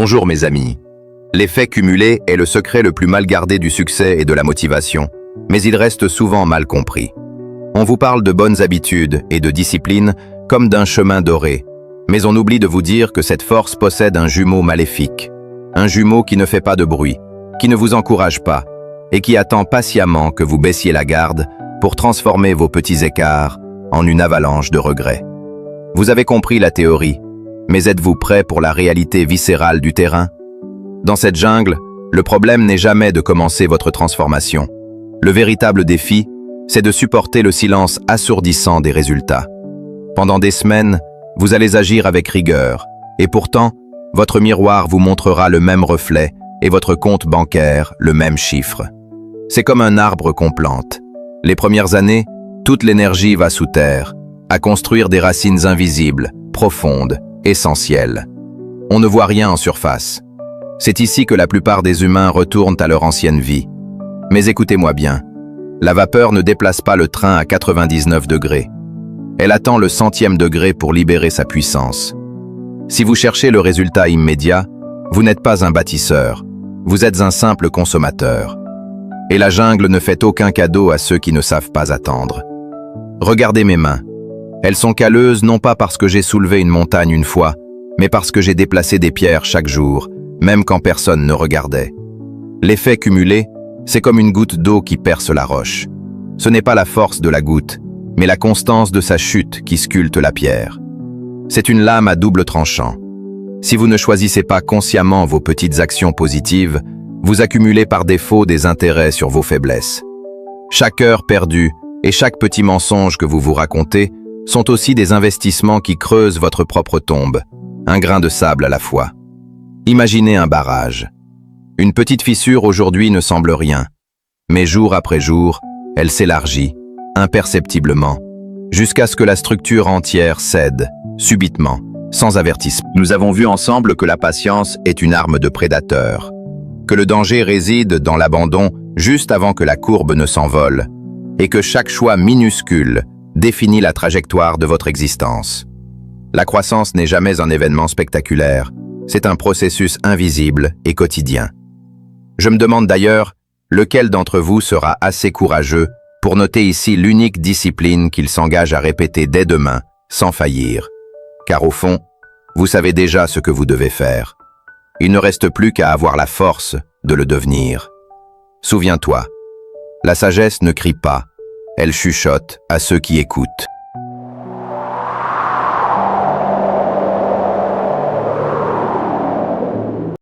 Bonjour mes amis. L'effet cumulé est le secret le plus mal gardé du succès et de la motivation, mais il reste souvent mal compris. On vous parle de bonnes habitudes et de discipline comme d'un chemin doré, mais on oublie de vous dire que cette force possède un jumeau maléfique, un jumeau qui ne fait pas de bruit, qui ne vous encourage pas, et qui attend patiemment que vous baissiez la garde pour transformer vos petits écarts en une avalanche de regrets. Vous avez compris la théorie, mais êtes-vous prêt pour la réalité viscérale du terrain? Dans cette jungle, le problème n'est jamais de commencer votre transformation. Le véritable défi, c'est de supporter le silence assourdissant des résultats. Pendant des semaines, vous allez agir avec rigueur, et pourtant, votre miroir vous montrera le même reflet et votre compte bancaire le même chiffre. C'est comme un arbre qu'on plante. Les premières années, toute l'énergie va sous terre, à construire des racines invisibles, profondes, essentielles. On ne voit rien en surface. C'est ici que la plupart des humains retournent à leur ancienne vie. Mais écoutez-moi bien, la vapeur ne déplace pas le train à 99 degrés. Elle attend le 100e degré pour libérer sa puissance. Si vous cherchez le résultat immédiat, vous n'êtes pas un bâtisseur, vous êtes un simple consommateur. Et la jungle ne fait aucun cadeau à ceux qui ne savent pas attendre. Regardez mes mains. Elles sont calleuses non pas parce que j'ai soulevé une montagne une fois, mais parce que j'ai déplacé des pierres chaque jour, même quand personne ne regardait. L'effet cumulé, c'est comme une goutte d'eau qui perce la roche. Ce n'est pas la force de la goutte, mais la constance de sa chute qui sculpte la pierre. C'est une lame à double tranchant. Si vous ne choisissez pas consciemment vos petites actions positives, vous accumulez par défaut des intérêts sur vos faiblesses. Chaque heure perdue et chaque petit mensonge que vous vous racontez sont aussi des investissements qui creusent votre propre tombe, un grain de sable à la fois. Imaginez un barrage. Une petite fissure aujourd'hui ne semble rien, mais jour après jour, elle s'élargit, imperceptiblement, jusqu'à ce que la structure entière cède, subitement, sans avertissement. Nous avons vu ensemble que la patience est une arme de prédateur, que le danger réside dans l'abandon juste avant que la courbe ne s'envole, et que chaque choix minuscule définit la trajectoire de votre existence. La croissance n'est jamais un événement spectaculaire, c'est un processus invisible et quotidien. Je me demande d'ailleurs, lequel d'entre vous sera assez courageux pour noter ici l'unique discipline qu'il s'engage à répéter dès demain, sans faillir. Car au fond, vous savez déjà ce que vous devez faire. Il ne reste plus qu'à avoir la force de le devenir. Souviens-toi, la sagesse ne crie pas, elle chuchote à ceux qui écoutent.